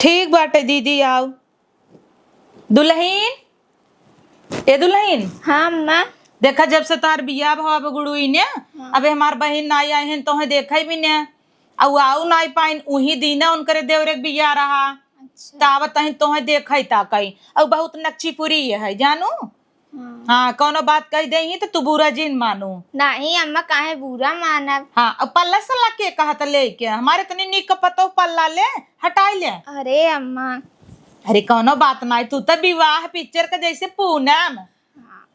ठीक बाटे दीदी आओ। दुल्हीन ए दुल्हीन, हाँ अम्मा। देखा जब से तार बियाह भाव गुड़ुई ने अबे हमार बहन नाई आई हैं तोहे देखा भी ने औ आऊ नाई पाइन उही दीना उनकरे देवरे के बियाह रहा। अच्छा। तावत तही तोहे देखई ताकई और बहुत नक्चीपुरी है जानू। हाँ कोनो बात कह दे ही तो तू बुरा जिन मानू। नहीं अम्मा काहे बुरा मानब। हाँ अब पल्ला सला के कहत ले के हमारे तनी निक पतो पल्ला ले हटाई ले। अरे अम्मा अरे कोनो बात नहीं, तू तो विवाह पिक्चर का जैसे पूनम।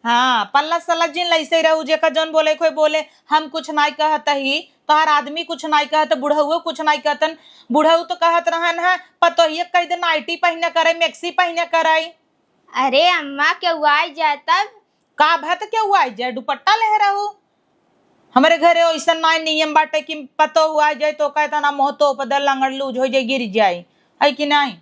हाँ पल्ला सला जिन लैसे रहू जे का जौन बोले कोई बोले हम कुछ नहीं कहत ही तोहर आदमी कुछ नहीं कहत बुढ़ऊ कुछ नहीं कहतन। बुढ़ऊ तो कहत रहन है पतोहिए कह दे नाइटी पहने करे मैक्सी पहने करे। अरे अम्मा क्यों आई जाए तब का भत क्या हुआ जाए दुपट्टा ले रहू। हमारे घरे ऐसा नहीं नियम बाटे कि पतो हुआ जाए तो कहता ना मोह तो पदल लंगड़ लूज हो जाए गिर जाए है कि नहीं।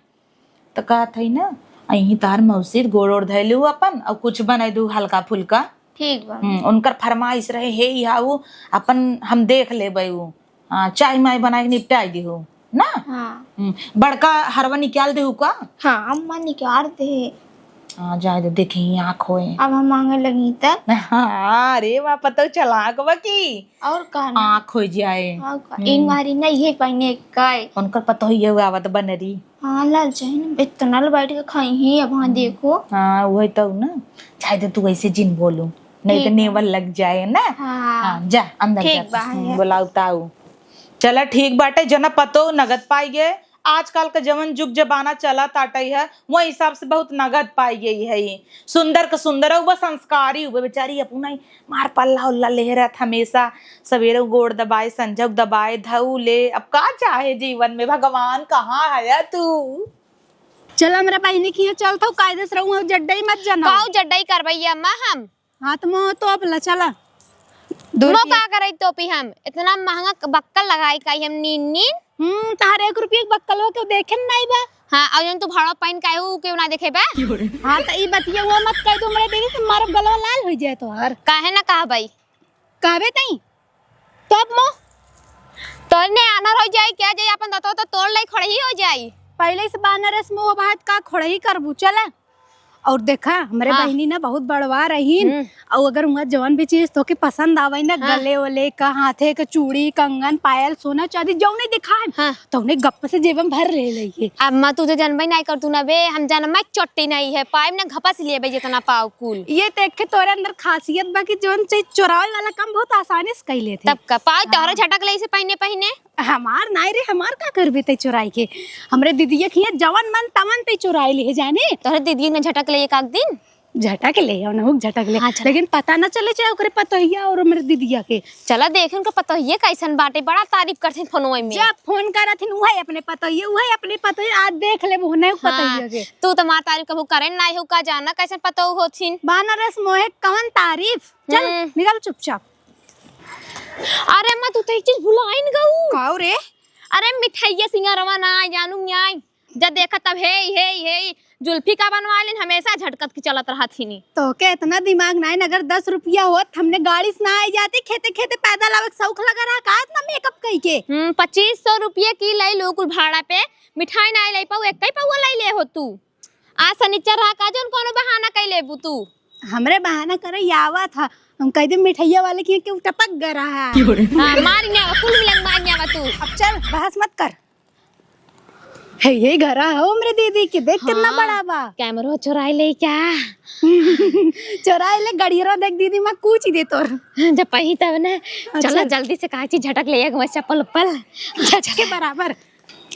तो कहत है ना अही तार मौसी गोड़ ओढ़ धैलू अपन और कुछ बना दू हल्का फुल्का। ठीक बा। उनकर फरमाइश रहे हे आऊ अपन हम देख लेबै। हाँ चाय माय बना के निपटाई दीहू ना। हाँ बड़का हरवा निकाल देहू का। हाँ अम्मा निकाल दे। हाँ जाए दे देखी आँख होए। अब हम मांगे लगी तब। हाँ अरे वहाँ पता चलाक बकी और कहना आँख हो जाए। एक बारी नहीं है पहने काय उनकर पता ही है आवत बनरी। हाँ लाल चाहे ना इतना बैठ के खाई है अब हाँ देखो। हाँ वही तो ना चाहे तू ऐसे जिन बोलू नहीं तो नेवल लग जाए ना। हाँ जा अंदर ठीक जा बा। बोलाऊ ताऊ चला ठीक बाटे जना पतो नगद पाई गए। आजकल का जवन जुग जमाना चला ताटई है वो हिसाब से बहुत नगद पाई गई है। सुंदर का सुंदर है वो संस्कारी हुए बेचारी अपना ही मार पल्ला उल्ला ले रहा हमेशा सवेरे गोड़ दबाए संजग दबाए धऊ ले। अब का चाहे जीवन में भगवान कहाँ है तू। चल हमरा बहिनी की चलता हूँ कायदे से रहूँ जड्डई मत जाना। काऊ जड्डई करबई अम्मा हम। हाँ तो मैं तो अपना चला मो का करई टोपी हम इतना महंगा बक्कल लगाई काई हम नीन नीन। तार 1 रुपये के बक्कल हो के देखे नहीं बा। हाँ और तू भाड़ा पाइन काहे क्यों ना देखे बा। हाँ तो ई बतिया वो मत कह दो मेरे देवी से मारो गलवा लाल हो जाए तो हर काहे ना कहा भाई कहबे तई तब मो तो ने आना हो जाए क्या जाए अपन दतो तो तोड़ ले खड़े ही हो जाए। पहले से बानरस में वो बात का खोड़ही करबू चला। और देखा हमारे बहनी ना बहुत बड़वा रही और अगर उनका जवन भी चीज तो के पसंद आवे ना गले वाले का हाथे का चूड़ी कंगन पायल सोना चांदी जो नहीं दिखाए तो उन्हें गप से जेबम भर ले लेंगे। अम्मा तू तो जानबई नहीं कर तू ना बे हम जानम चोट्टी नहीं है पाइम ना घपा से लिए बे जितना पाव कुल ये देख के तोरे अंदर खासियत बा कि जवन चीज चुरावे वाला काम बहुत आसानी से कर लेते। तब का पाव तोहरा झटक ले से पहने पहने हमार नाई रे हमार का करबे ते चुराई के हमरे दीदीया खिया जवन मन तमन ते चुराई ले जाने। तोहरा दीदी ने झटक ले एक दिन झटक ले या ना झटक ले। लेकिन पता ना चले चाहे ओकरे पतोहिया और हमरे दीदीया के। चला देख उनका पतोहिया कैसन बाटे बड़ा तारीफ करथिन फोनवा में। जब फोन करथिन उहे अपने पतोहिया उहे अपने पतोहिया आज देख ले वो पतोहिया के। तू तो मार तारीफ कबू करे नहीं हो का जाना कैसन पतो होथिन। बानरस मोहे कौन तारीफ चल निकल चुपचाप। अरे अम्मा तू तो एक चीज भुलाइन गऊ काऊ रे। अरे मिठाइया सिंगारवा ना जानू न्याय जब देखा तब हे जुल्फी का बनवा लेन हमेशा झटकत की चलत रहा थी। तो के इतना दिमाग नहीं अगर 10 रुपया होत हमने गाड़ी से ना आई जाती खेते खेते पैदल आवे शौक लगा रहा का इतना मेकअप कई के 2500 रुपये की लाई लोकुल भाड़ा पे मिठाई ना लाई पाऊ एक पाऊ लाई ले हो तू। आज शनिचर रहा का जोन कोनो बहाना कई लेबू तू। हमरे बहाना करे यावा था हम कह दे मिठाइया वाले की क्यों टपक ग रहा है। हां मारने आवा कुल मिलन मारने आवा तू। अब चल बहस मत कर। है ये घर हो मेरे दीदी की देख कितना बड़ा बा। कैमरा चुराई ले क्या चुराई ले गड़ियरो देख दीदी मैं कुछ ही दे तोर जब पही तब ना चला जल्दी से कहा चीज झटक ले एक चप्पल पल के बराबर।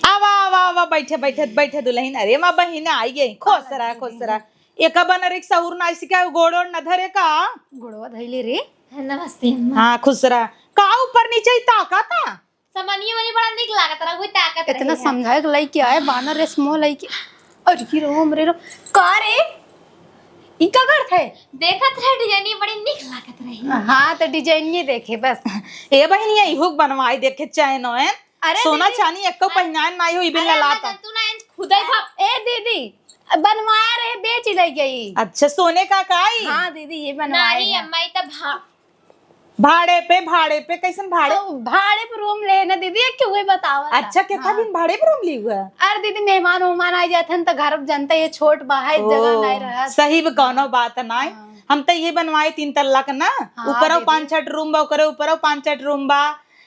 आवा आवा आवा बैठे बैठे बैठे दुल्हन। अरे माँ बहिन आई गई खोसरा एक बनर एक सहूर ना सिका गोड़ोड़ न धरे का गोड़वा धइले रे। नमस्ते हाँ खुसरा का ऊपर नीचे ताका था समनिए वाली बड़ा निक लागत रहा कोई ताकत इतना समझाए के लई के आए बानर रे स्मॉल लई के अरे की रो हमरे रो का रे ई का करत है देखत रहे डिजाइन बड़ी निक लागत रही। हां तो डिजाइन ये देखे बस ए बहिन ये हुक बनवाई देखे चैन है। अरे सोना चांदी एको पहनान नहीं हो इबिन लाता तू ना खुदाई भाप ए दीदी बनवाया रे बेच ले गई। अच्छा सोने का काई। हां दीदी ये बनवाया नहीं अम्मा ई त भाड़े पे कैसन भाड़े? तो भाड़े पर रूम लेना दीदी, क्यों ही बतावा था। अच्छा कितना दिन भाड़े पे रूम ली हुआ? अरे दीदी मेहमान उहमान आ जाते हैं तो घर जनता ये छोट बाहर जगह नहीं रहा। सही में कौनो बात नहीं। हम तो ये बनवाए 3 तल्ला का ना, ऊपर 5-6 रूम बा, ओकरे ऊपर 5-6 रूम बा,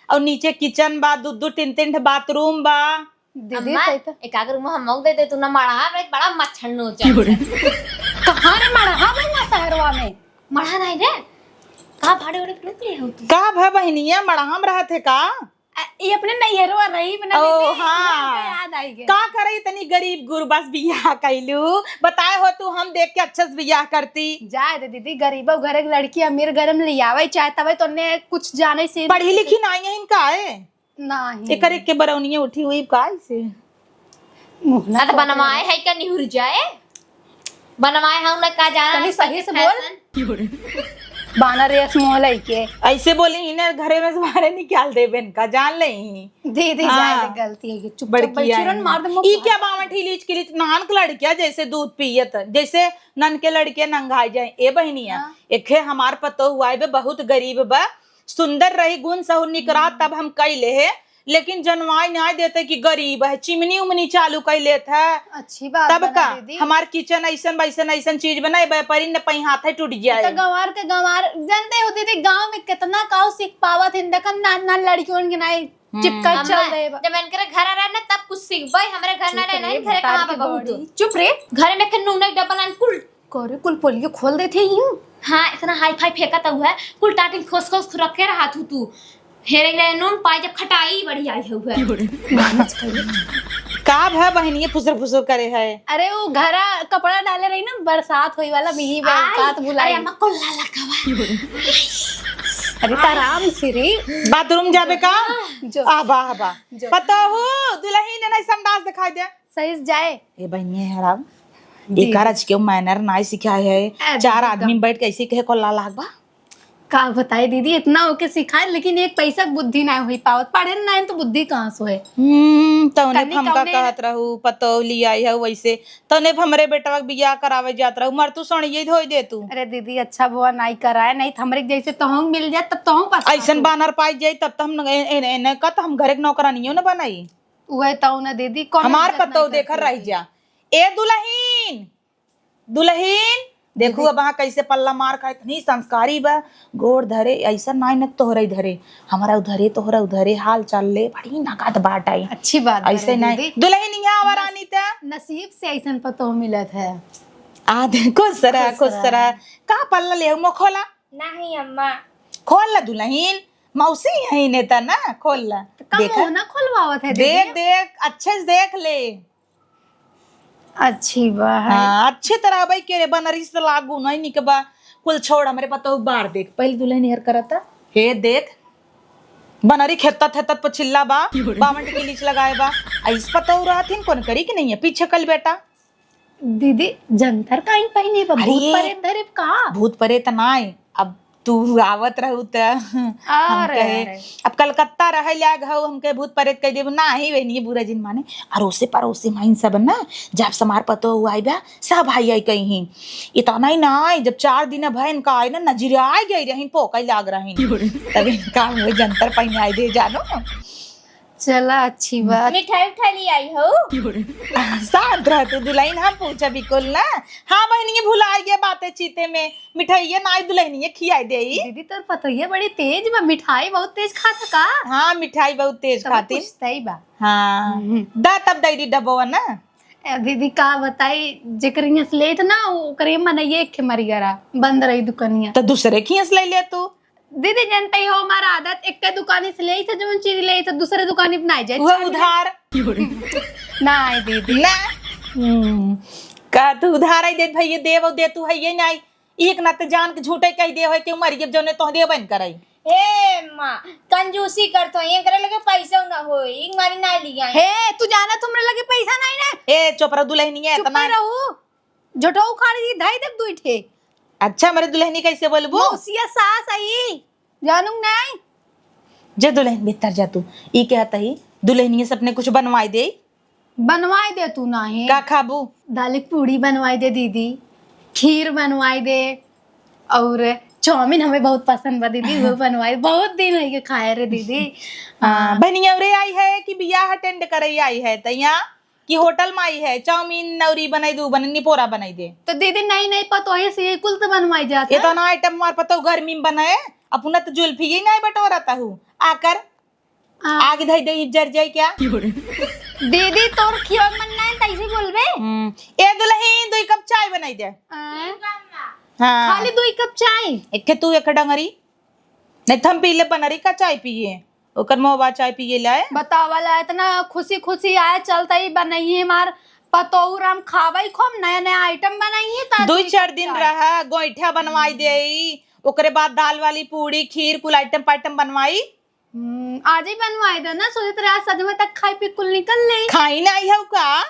और नीचे किचन बा, 2-2 3-3 बाथरूम बा। दीदी अम्मा, तो एक अगर मुंह हम दे दे तू ना मड़ा में बड़ा मच्छर नोचा। कहाँ रे मढ़ा में शहरवा में? मड़ा नहीं रे, कहाँ भाड़े उड़े पे निकले हो तू? का भा बहनिया मड़ाम रहा थे का? ये अपने नैहरवा रही बना ओ दीदी, हाँ, याद आई गई। का करे इतनी गरीब गुरबस बियाह कैलू? बताए हो तू हम देख के अच्छे से बियाह करती। जाए रे दीदी, गरीबो घर एक लड़की अमीर घर में लियावे चाहे तवे तो ने कुछ जाने से पढ़ी लिखी नहीं है इनका है, नहीं। एकर एक के बरौनिया उठी हुई का से मुहना ना तो बनवाए है क्या निहुर जाए? बनवाए हम ना का जाना तनी सही से बोल। बानर रेस मोह लइके ऐसे बोले इन्हें घरे में से बाहर निकाल देबे इनका, जान ले ही। दीदी हाँ। जाए गलती है, चुप बड़की चुप मार दे ई क्या बावट हिलीच किलीच नान के लड़किया जैसे दूध पियत, जैसे नन के लड़के नंगाई जाए। ए बहनिया एखे हमार पतो हुआ है बे बहुत गरीब बा, सुंदर रही गुण सहु निकरा तब हम कैले है, लेकिन जनवाई नहीं देते कि गरीब है, चिमनी उमनी चालू कर लेत है। अच्छी बात तब बना का दीदी। हमार किचन ऐसन वैसन ऐसन चीज बनाए व्यापारी ने पही हाथ टूट तो जाए। गंवार के गंवार जानते हो दीदी, गांव में कितना काउ सीख पावत है, देखन नान नान लड़कियों के नहीं चिपका चल रहे बा। जब मैं इनके घर आ रहा ना तब कुछ सीख भाई, हमारे घर ना रहना, घरे कहाँ पे बहुत चुप रे, घरे में खन्नू ने डबल कुल करे कुल पोलियो खोल देते यूं। हाँ इतना हाई फाई फेंका तो हुआ है, कुल टाटिंग खोस खोस रखे रहा तू हेरे गए नून पाई जब खटाई बड़ी आई हुआ का भा बहनिया फुसर फुसर करे है। अरे वो घरा कपड़ा डाले रही ना, बरसात होई वाला बिही बरसात बुलाई। अरे अम्मा को लाला कवा अरे आराम से रे, बाथरूम जाबे का? जो आबा आबा पता हो दुल्ही ने नहीं संडास दिखाई दे। सही से जाए। ए बहनिया हराम एक आज के मैनर नहीं सिखाए है, 4 आदमी बैठ के ऐसे कहे को ला लागबा का बताए दीदी, इतना होके सिखाए लेकिन एक पैसा के बुद्धि ना होई पावत, पढ़े ना तो बुद्धि कहाँ से है। तौने कन्नी हमका कौने- कहत रहू पतो लिया है वैसे तौने हमरे बेटवा के बियाह करावे जात रहू, मर तू सणिए धोई दे तू। अरे दीदी अच्छा बुआ नहीं कराए, नहीं तो हमरे जैसे तोहू मिल जाए तब तोहू पास ऐसन बानर पाई जाई तब तो हम एने का तो हम घरे के नौकरानियो न बनाई। उहे तो ना दीदी, कौन हमार इज्जत पतो नहीं देखर करती। रह जा। ए दुल्हीन दुल्हीन देखू अब वहाँ कैसे पल्ला मार का, इतनी संस्कारी बा, गोड़ धरे ऐसा नाई न तोहरा धरे, हमारा उधरे तोहरा उधरे हाल चाल ले बड़ी नगद बाट आई। अच्छी बात है ऐसे नहीं दीदी, दुल्हीन यहाँ आवर आनी था नसीब से ऐसा पतो मिलत है। आधे खुश रहा का पल्ला ले मो खोला नहीं अम्मा खोल ला दुल्हीन, मौसी यही नेता ना खोल ला कम ना खोलवावत है दीदी। देख देख अच्छे से देख ले। अच्छी बात है। हाँ अच्छे तरह भाई के रे बनरी से लागू नहीं निकबा कुल छोड़ हमरे पतो बार देख पहले दुल्हन हेर करता हे देख बनरी खेता थे तत पछिल्ला बा बामट के लीच लगाए बा ऐस पतो रहथिन कौन करी कि नहीं है पीछे कल बेटा दीदी जंतर काइन पहिने बा, अरे भूत परे धरे का? भूत परे त नाय, अब तू आवत रहू त हम अरे कहे अब कलकत्ता रह लाग हऊ हमके भूत परेत कह देब ना ही वेनी बुरा जिन माने अरोसे परोसे माइन सब ना जब समार पतो हुआ आई बा सब आई आई कहीं इतना ही ना जब 4 दिन भयन का आई ना नजरिया आ गई रही पोकई लाग रही तब इनका वो जंतर पहिने आई दे जानो। चला अच्छी बात। मिठाई उठा ली आई हो साथ रह तू दुल्हन हम पूछा बिल्कुल ना। हाँ बहनी भुला गया बातें चीते में मिठाई ना दुल्हनी खियाई दे। दीदी तो पता है बड़ी तेज बा, मिठाई बहुत तेज खाता का? हाँ मिठाई बहुत तेज खाती बा। हाँ दा तब दैडी डबोवा ना दीदी का बताई जेकर यहाँ से लेत ना ओकरे मनइये एक मरी गरा बंद रही दुकानिया। तो दूसरे खियस ले ले तू दीदी जानते ही हो हमारा आदत एक के दुकानी से ले था जो चीज ले था दूसरे दुकानी पे नहीं जाए वो उधार ना दीदी ना का तू उधार दे भैया देव दे तू है ये नहीं एक ना तो जान के झूठे कह दे है कि मरी जब जोने तो दे बन करई ए माँ कंजूसी करतो ये करे लगे पैसा ना हो एक मारी ना लिया हे तू जाना तुमरे लगे पैसा नहीं ना ए चुप रह दुल्हनी है चुप इतना रहो झटो खाड़ी दी धाई तक दुइठे। अच्छा मेरे दुल्हनी कैसे बोलबो मौसिया सास आई जानू नहीं जे दुल्हन भीतर जा तू ई कहता ही दुल्हनी से अपने कुछ बनवाई दे बनवाई दे तू ना है का खाबू दाल की पूड़ी बनवाई दे दीदी, खीर बनवाई दे और चाउमीन हमें बहुत पसंद बा दीदी, वो बनवाई बहुत दिन हो गए खाए रे दीदी। बहनिया उरे आई है कि बियाह अटेंड करे आई है तैया कि होटल में आई है? चाउमीन नौरी बनाई दू बने निपोरा बनाई दे तो दीदी नहीं नहीं पता है से कुल तो बनवाई जाता ये तो ना आइटम मार पता गर्मी में बनाए अपना तो जुल्फी ही नहीं बटोरता हूँ आकर आगे धई दे जर जाए क्या दीदी तोर खियो मन नहीं तैसे बोलबे। ए दुल्हन 2 कप चाय बनाई दे। हाँ खाली 2 कप चाय। एक तू एक डंगरी नहीं थम पी ले बनरी का चाय पिए ओकर मोबा चाय पिए लाए बतावला इतना खुशी खुशी आए चलता ही बनाइए मार पतोऊ राम खावाई खूब नया नया आइटम बनाइए 2-4 दिन रहा गोईठा बनवाई दे ओकरे बाद दाल वाली पूड़ी खीर कुल आइटम पाइटम बनवाई आज ही बनवाई दे ना, सोचते रहे आज सजमे तक खाई पी कुल निकल ले। खाई ना आई है का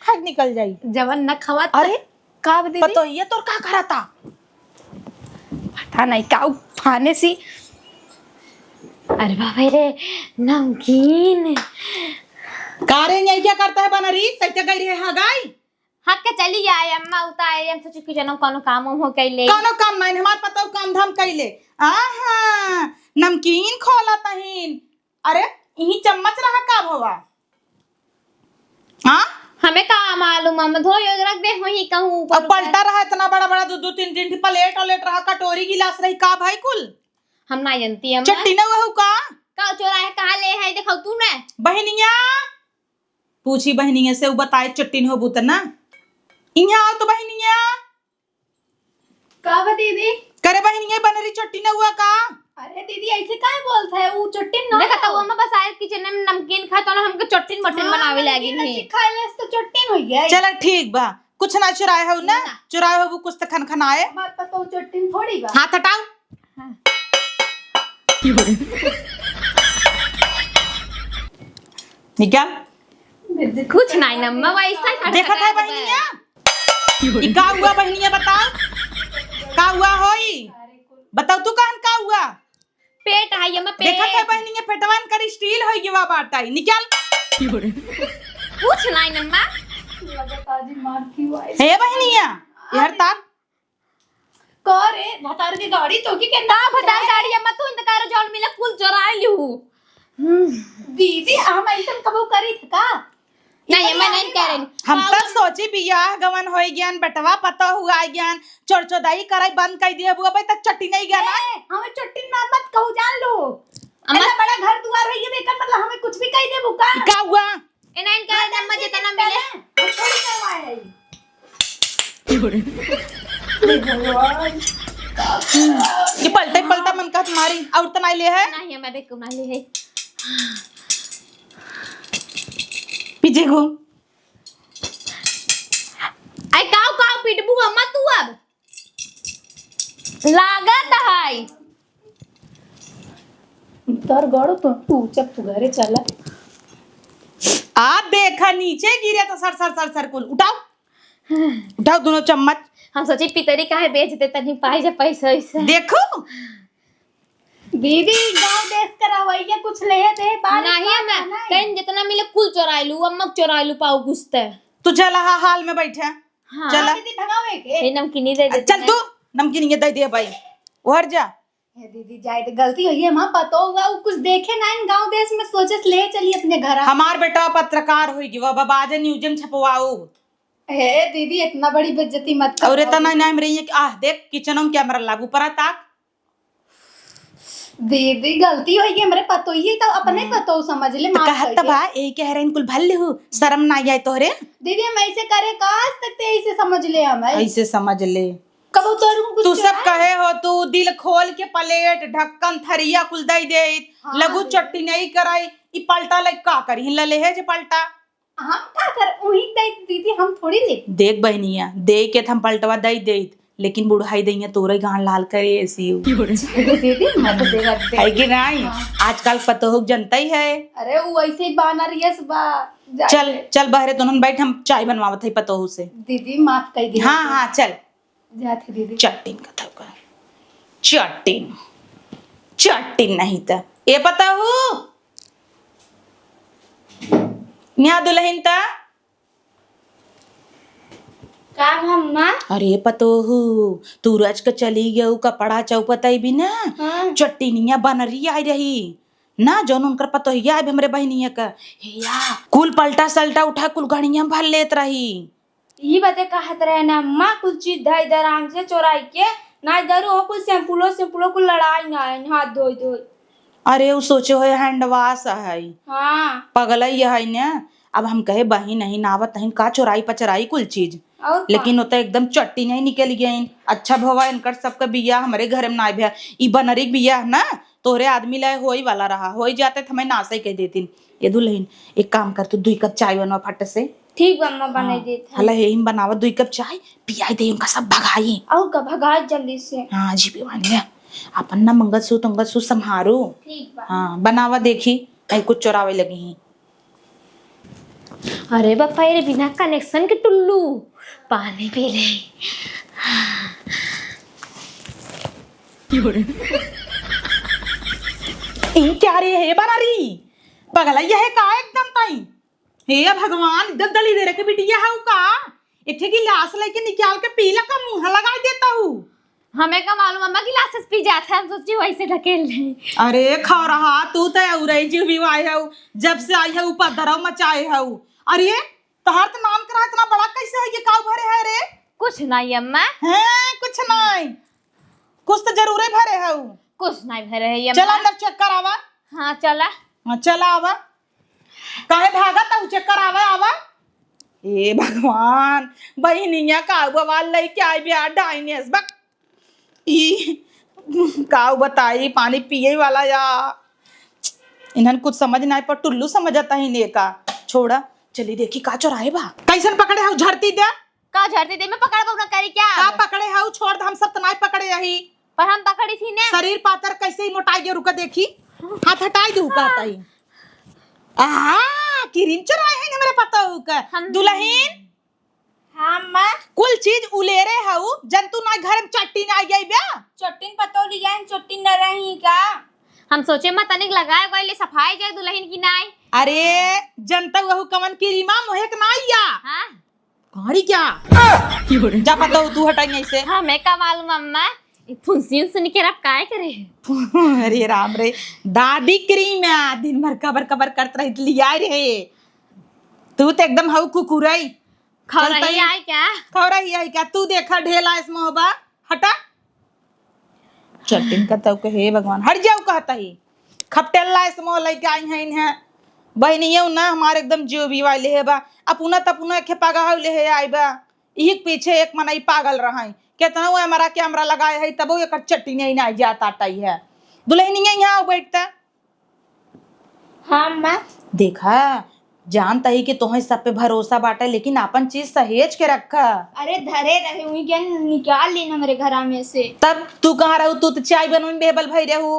खा निकल जाई जवन न खवा अरे का दीदी पतो ये तोर का करता पता नहीं का खाने सी। अरे बाबा रे नमकीन कारे नहीं क्या करता है बनरी तैते गई रे हगाई हक के चली आए अम्मा उताए हम सोची कि जनो कोनो काम हो कैले कोनो काम नहीं हमार पतो काम धाम कैले आहा नमकीन खोला तहीन अरे यही चम्मच रहा का भवा हाँ हमें का मालूम हम धो यो रख दे होई कहूं अब पलटा रहा इतना बड़ा बड़ा 2-3 प्लेट रहा कटोरी गिलास रही का भाई कुल हम ना जानती हम चट्टी न वहु का चोराए कहा ले है देखो तू ने बहनिया पूछी बहनिया से वो बताए चट्टी हो बुत ना इहाँ आओ तो बहनिया का बा दीदी करे बहनिया बनरी चट्टी न हुआ का अरे दीदी ऐसे काहे बोलता है वो चट्टी ना देखा तो हम बस आए किचन में नमकीन खा तो हमके चट्टी मटन बनावे लागी नहीं खाइले तो चट्टी हो गया चल ठीक बा कुछ ना चुराए हो ना चुराए हो कुछ तो खन खनाए हमार पतो चट्टी थोड़ी बा हाथ हटाओ निकाल कुछ नहीं नम्मा वैसा देखा था बहनिया कि का हुआ बहनिया बताओ का हुआ होई बताओ तू कहन का हुआ पेट है ये पेट देखा था बहनिया पेटवान कर स्टील होई गवा बाटाई निकाल कुछ नहीं नम्मा ताजी मार की वाइस हे बहनिया यार ताक करे भतार की गाड़ी तो की केना भटा गाड़ी अम्मा तू इंतकार जॉल मिले कुल चोरा लियो दीदी हम ऐसा कबो करी था का नहीं मैं नहीं कह रही हम तो सोची बियाह गवन होई ज्ञान बटवा पता हुआ ज्ञान चोरचोदाई कराई बंद कर दिया बुआ भाई तक चट्टी नहीं गया ना हमें चट्टी ना मत कहू जान लो अम्मा इतना बड़ा घर द्वार है ये बेकर मतलब हमें कुछ भी कह दे बुका का हुआ ए नहीं कह रही अम्मा जितना मिले हम थोड़ी करवाए ये पलटे पलटा मन का तुम्हारी और तो नहीं ले है नहीं मैं देख ना ले है पीछे घूम आई काऊ काऊ पिटबू अम्मा तू अब लागत है तर गड़ो तो तू जब तू घरे चला आप देखा नीचे गिरे तो सर सर सर सर कुल उठाओ उठाओ दोनों चम्मच हम सोची पितरी काहे बेच दे तनी पाई जा पैसा ऐसे देखो दीदी गांव देश करावैया कुछ ले दे बारिश नहीं मैं कहीं जितना मिले कुल चोरा लू अम्मा चोरा लू पाऊ गुस्ते तू चला हाल में बैठे हां चला दीदी भगावे के ये नमकीन दे दे चल तू नमकीन ये दे दे भाई उहर जा ये दीदी जाए तो गलती हुई है मां पता होगा वो कुछ देखे ना इन गांव देश में सोचे ले चलिए अपने घर हमार बेटा पत्रकार होगी वो बाबा न्यूज में छपवाओ हे दीदी इतना बड़ी बेइज्जती मत करो और इतना नाम रही है कि आह देख किचन में कैमरा लागू पड़ा ताक दीदी गलती हुई है मेरे पतो ही तो अपने पतो समझ ले तो माफ कहत बा ए कह रहे कुल भल्ले हो शर्म ना आए तोहरे दीदी हम ऐसे करे काश तक ते ऐसे समझ ले हमें ऐसे समझ ले कब तोर को तू कुछ सब कहे हो तू दिल खोल के प्लेट ढक्कन थरिया कुल दई दे लघु चट्टी नहीं कराई ई पलटा लग का करी लले है जे पलटा हम का कर वही दे दीदी हम थोड़ी ले देख बहनिया दे के हम पलटवा दई दे लेकिन बुढ़ाई दैया तोरे गान लाल करे ऐसी दीदी मत देगा है कि नहीं आजकल पतो हो जनता ही है अरे वो ऐसे ही बानर यस बा चल चल बहरे दोनों बैठ हम चाय बनवावत है पतो हो से दीदी माफ कर दी हाँ हाँ चल जाते दीदी चट्टीन का था चट्टीन चट्टीन नहीं था ये पता हो यहाँ दुल्हन था का अम्मा? अरे पतोहू तू रच के चली गयू कपड़ा चौपतई भी ना हाँ। चट्टीनिया बनरी आई रही ना जौन उनकर पतोहिया आई हमरे बहनिया का हेया कुल पलटा सल्टा उठा कुल घड़िया भर लेत रही। ये बातें कहत रहे ना अम्मा, कुछ चीज धर इधर आराम से चोराई के ना इधर हो, कुछ शैम्पूलो को लड़ाई ना है हाथ धोई धोई। अरे वो सोचे हो हैंड वाश है हाँ पगलई है ना। अब हम कहे बही नहीं नावत नहीं का चोराई पचराई कुल चीज और लेकिन वो तो एकदम चट्टी नहीं निकल गई। अच्छा भवा इनकर सबका बिया हमारे घर में ना भैया ई बनरी बिया ना तोहरे आदमी लाए होई वाला रहा होई जाते तो हमें नासा ही कह देती। ये दुल्हन एक काम कर तू 2 कप चाय बनवा फट से। ठीक बा अम्मा, बना देत हला यही बनावा 2 कप चाय पियाई दे उनका सब भगाई। और का भगा जल्दी से। हाँ जी पिवानी अपन ना मंगलसूत्र संहारो। ठीक बा। हाँ बनावा देखी कहीं कुछ चोरावे लगी ही। अरे बापा ये बिना कनेक्शन के टुल्लू पानी पी ले। क्या रे हे बनरी पगला यह का एकदम ताई हे भगवान एकदम दली दे रखे बिटिया है का इथे की लाश लेके निकाल के पीला का मुंह लगा देता हूँ। हमें का मालूम अम्मा गिलासेस पी जाता है, हम सोची वैसे ढकेल ले। अरे खा रहा तू तो उरई जी भी आई है जब से आई है ऊपर धरव मचाए है। अरे तहार तो नाम करा इतना बड़ा कैसे है ये काऊ भरे है रे? कुछ नहीं अम्मा, है कुछ नहीं कुछ तो जरूर भरे है। कुछ नहीं भरे है चल अम्मा। अंदर चेक कर आवा। हाँ चला। हाँ चला आवा काहे भागा ता चेक कर आवा आवा। ए भगवान बहनिया काऊ बवाल लेके आई बिया डाइनेस बक ई काऊ बताई पानी पिए वाला या इन्हन कुछ समझ नहीं पर टुल्लू समझता ही ने का छोड़ा चली देखी का चोराए बा कैसन पकड़े हाउ झरती दे का झड़ते दे में पकड़ पकड़ करी क्या? का पकड़े हाउ छोड़ हम सब तो नहीं पकड़े यही पर हम पकड़ी थी ने। शरीर पातर कैसे ही मोटाई गया रुका देखी हाथ हटाई दू का ताई आ किरिन चुराए हैं मेरे पता हो का दुल्हन। हाँ अम्मा, कुल चीज उलेरे हाउ जंतु ना घर में चट्टी ना आई गई बा चट्टीन पतो ली जाए, चट्टीन न रही का। हम सोचे मत तनिक लगाए गए ले सफाई जाए दुल्हन की नाई। अरे जनता वहु कमन की रीमा मोहे के ना आइया हाँ कहाड़ी क्या जा पता हो तू हटाई ऐसे। हमें का मालूम अम्मा, फुंसी सुन के आप काय करे। अरे राम रे दादी क्रीम दिन भर कबर करत रही लिया रे तू तो एकदम हाउ कुकुरई खा रही आई क्या? खौरा ही आई क्या तू देखा ढेला इस मोहबा हटा चट्टिन का तो हे भगवान हट जाओ कहता ही खपटेला इस मोह लेके आई हैं इन्हें बहनियों ना हमारे एकदम जीव भी वाले है बा अपुना तपुना के पागा हाउ ले है आई बा एक पीछे एक मनाई पागल रहा है कितना वो हमारा कैमरा लगाया है तब वो एक चट्टी नहीं ना जाता टाई है दुल्हनिया यहाँ बैठता। हाँ अम्मा, देखा जानता ही कि तुम्हें सब पे भरोसा बाटा लेकिन अपन चीज सहेज के रखा। अरे धरे रहे हुई क्या निकाल लेना मेरे घर में से। तब तू कहाँ रहू तू तो चाय बनवे बेबल भई रहू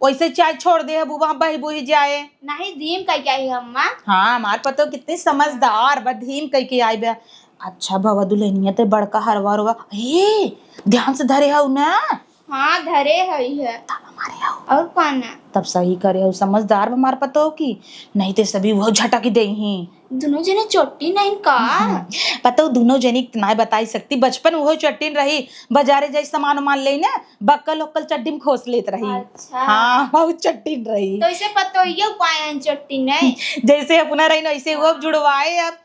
वैसे चाय छोड़ दे वहाँ बही बुही जाए नहीं दीम का क्या है अम्मा। हाँ हमार पतो कितनी समझदार बधीम कह के आई बे। अच्छा बाबा दुल्हनिया ते बड़का हरवा रवा हे ध्यान से धरे हाउ ना। हाँ धरे है हमारे हाउ और पाना तब सही करे हाउ समझदार हमार पतो की नहीं ते सभी वो झटक दे ही दोनों जने चोटी नहीं का। पता दोनों जनी नहीं बताई सकती बचपन वो चट्टीन रही बाजारे जाई सामान उमान ले ना बक्कल उक्कल चट्टी में खोस लेत रही। अच्छा। हाँ बहुत चट्टीन रही तो इसे पतो ये उपाय चोटी नहीं। जैसे अपना रही ना ऐसे वो जुड़वाए। अब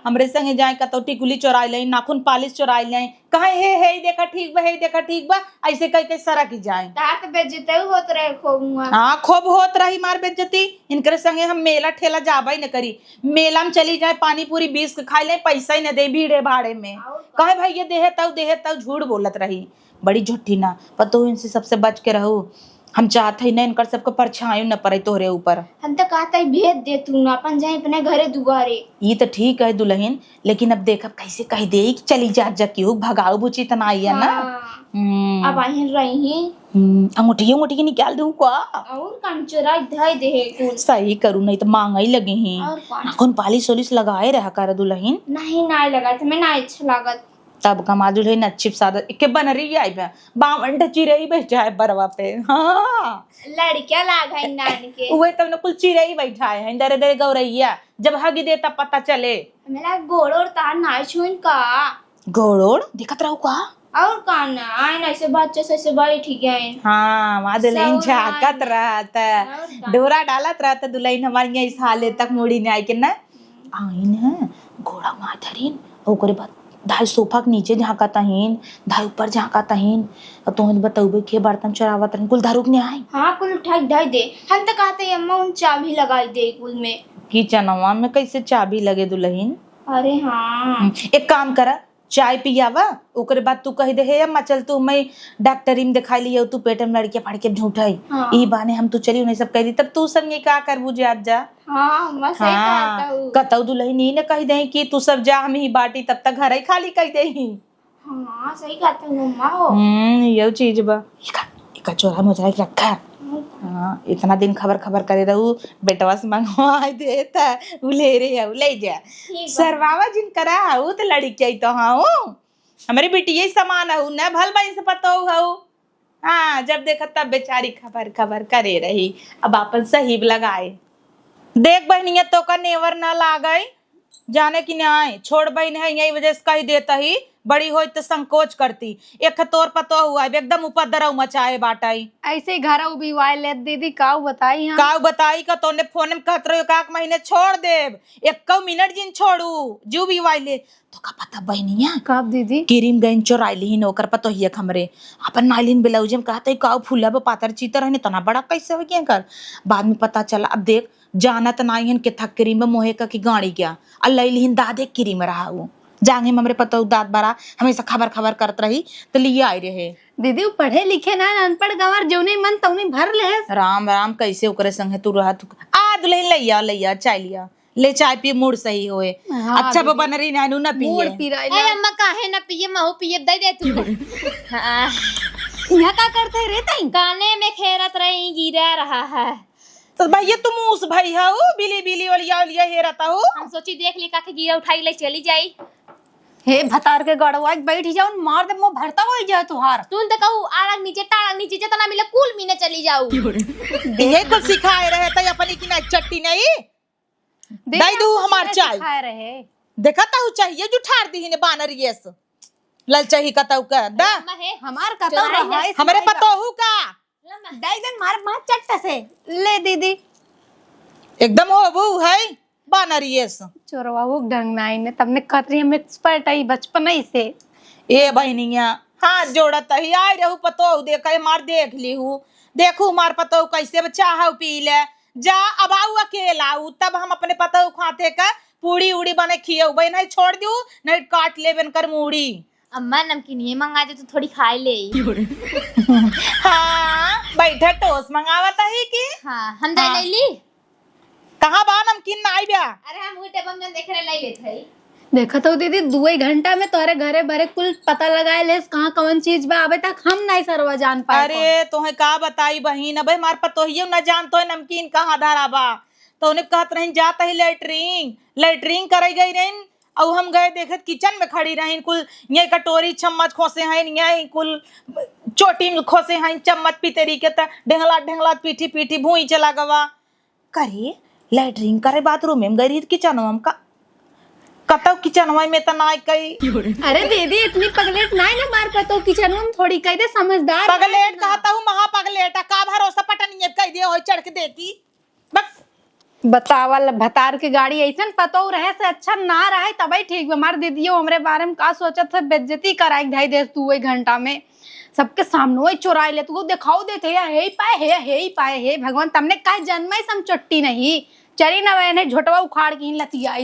हमरे संगे जाए कतौटी कुली चोराई ले नाखून पालिश चोराई ले कहे हे देखा ठीक बा हे देखा ठीक बा ऐसे कह के सरा की जाए। तार बेइज्जती होत रहे खूब। हाँ खूब होत रही मार बेइज्जती इनके संगे हम मेला ठेला जाबा ही न करी मेला में चली जाए पानी पूरी 20 के खाई ले पैसा ही न दे भीड़े भाड़े में कहे भाई ये देहे तब झूठ बोलत रही बड़ी झूठी ना पतो इनसे सबसे बच के रहो। हम चाहते ही न इनकर सबको परछाई न पड़े तोहरे ऊपर। हम तो कहता है भेज दे तू ना अपन जाए अपने घरे दुआरे। ये तो ठीक है दुल्हन लेकिन अब देख अब कैसे कह दे कि चली जा क्यों भगाओ बुची तना आई है ना। अब आई रही अंगूठी निकाल दूं का और कंचरा धय दे कुल सही करूं नहीं तो मांगा ही लगे हैं और कौन नाखून पालिश ओलिश लगाए रहा कर दुल्हन। नहीं ना लगा था मैं ना अच्छा लागत तब कमा दुल्हन अच्छी सादा के बन रही आई बे बावन चिरई बैठा है बरवा पे। हाँ लड़कियां लाग है नान के उहे तब न कुल चिरई बैठा है दरे दरे गौरैया जब हगी दे तब पता चले। मेरा गोड़ और तार ना छुइन का गोड़ोड़ दिखत रहू का? और का ना आइन ऐसे बच्चे से ऐसे बैठ गए। हाँ वहाँ दुल्हन सौरा झाकत रहत, और का? डोरा डालत रहत दुल्हन हमारी यहाँ इस हाले तक मुड़ी ने आई के ना आइन है घोड़ा वहाँ धरीन ओकरे बाद धाई सोफा के नीचे झाँकत हिन, धाई ऊपर झाँकत हिन। तुम बताऊबे के बर्तन चढ़ावत रहन कुल दारूक ने आई हाँ कुल उठाई ढाई दे। हम तो कहते अम्मा उन चाबी लगाई दे कुल में। किचनवा में कैसे चाबी लगे दुल्हन? अरे हाँ एक काम करा चाय पियावा ओकरे बाद तू कह दे हे अम्मा चल तू मैं डॉक्टरी में दिखाई लियो तू पेट में लड़के फाड़ के झूठाई हाँ। ई बहाने हम तू चली उन्हें सब कह दी तब तू संगे का करबू जे आज जा। हाँ मैं सही कहता हूँ। कतौ दुल्हन ई ने कह दे कि तू सब जा हम ही बाटी तब तक घर ही खाली कह दे ही। हाँ सही कहता हूँ अम्मा हो। ये चीज बा इका चोरा मोजरा के रखा। हाँ इतना दिन खबर खबर करे रहू बेटवा से मंगवा देता उ ले रे है ले जा ठीक बा। सरवावा जिन करा हूँ तो लड़की तो हाँ हमारी बेटी समान हूँ न भल भाई से पता हूँ। हाँ जब देखा तब बेचारी खबर खबर करे रही अब अपन सही लगाए। देख बहनिया तो का नेवर न लागई जाने की न्याय छोड़ बहन है यही वजह से कही देता ही बड़ी हो तो संकोच करती एक तोर पतो हुआ एकदम उपद्रव मचाए बाटाई ऐसे घर भी वाय ले दीदी का बताई हम का बताई का तोने फोन में कहत रहो एक महीने छोड़ देव एक मिनट जिन छोड़ू जू भी वाइले तो का पता बहनिया कब दीदी किरीम गइन चोराइली ही नौकर पतो ही हमरे अपन नाइलिन ब्लाउज में कहते का फूला पातर चीतर है तना बड़ा कैसे हो गया कर बाद में पता चला। अब देख जानत नाई हन के थक क्रीम में मोहे का की गाड़ी गया अल्लाह दादे क्रीम रहा वो जांगे हमरे पतो दाद बड़ा हमेशा खबर खबर करत रही तो लिए आए रहे। दीदी वो पढ़े लिखे ना अनपढ़ गंवर जौने मन तौने भर ले राम राम कैसे ओकरे संगे तू रहा तू आ दुल्हन लैया चाय लिया ले चाय पी मूड सही होए। हाँ, अच्छा बबन रही नानू ना मूड पिए पी रहा ए अम्मा काहे ना पिए महू पिए दे दे तू। हाँ, यहाँ का करते रे तई काने में खेरत रही गिरा रहा है। तो भैया तुम उस भाई हो बिली बिली वाली लिया हे रहता हो हम सोची देख ली काके गिरा उठाई ले चली जाई। हे भतार के गड़वा बैठ जाओ मार दे मुंह भरता हो जाए तुहार तून तो कहू आड़क नीचे टाड़क नीचे जितना मिले कुल मीने चली जाऊ। ये कुछ सिखाए रहे थे अपनी की ना चट्टी नहीं दई दू हमार चाय खाए रहे देखा ताऊ चाहिए जो ठार दी ने बानर ये से लल चाहिए कताऊ का दा अम्मा है हमार कतो चोराई रहा है। हमरे पतो हु का दाई दन मार मार चट्ट से ले दीदी एकदम हो वो है बानर ये से चोरवा वो ढंग नाई ने तबने खतरी हम एक्सपर्ट आई बचपन ही से ए बहनिया हाथ जोड़त ही आई रहू पतो देखे मार देख ली हूँ देखू मार पतो कैसे चाह पी ले जा अब आऊ अकेला आऊ तब हम अपने पतो खाते का पूड़ी उड़ी बने खियो भाई नहीं छोड़ दू नहीं काट ले बन कर मूड़ी। अम्मा नमकीन ये मंगा दे तो थोड़ी खाई ले। हाँ बैठे टोस मंगावत ही की हाँ हम दे ले ली। कहाँ बा नमकीन ना आई ब्या अरे हम उल्टे बम जन देख रहे ले लेत हई। देखा तो दीदी 2 घंटा में तोहरे घरे भरे कुल पता लगाए ले कहाँ कौन चीज बा अबे तक हम नहीं सरवा जान पाए। अरे तोहे का बताई बहिन अब मार पतो ही न जानतो है नमकीन कहाँ धारा बा तो उन्हें कहत रही जाता ही लेटरिंग करे गई रही और हम गए देखत किचन में खड़ी रही कुल ये कटोरी चम्मच खोसे हैं ये कुल चोटी में खोसे हैं चम्मच पी तरीके त ढेंगला ढेंगला पीठी पीठी भूई चला गवा करे लेटरिंग करे बाथरूम में गई किचनवा में का कतौ किचनवा में त नाई कई। अरे दीदी इतनी पगलेट नहीं ना मार पातो किचन में थोड़ी कह दे समझदार पगलेट कहता हूँ महा पगलेट का भरोसा पटनिए कह दिया हो चढ़ के देखी बस बतावल भतार के गाड़ी ऐसा पतो रहे से अच्छा ना रहे तभी ठीक हमार दीदियों हमरे बारे में का सोचत है बेइज्जती कराई ढाई दे तू 1 घंटा में सबके सामने वही चुराई ले तू दिखाओ देते हे ही पाए हे भगवान तमने काहे जन्म सम चट्टी नहीं चली ना मैंने झोटवा उखाड़ के लतियाई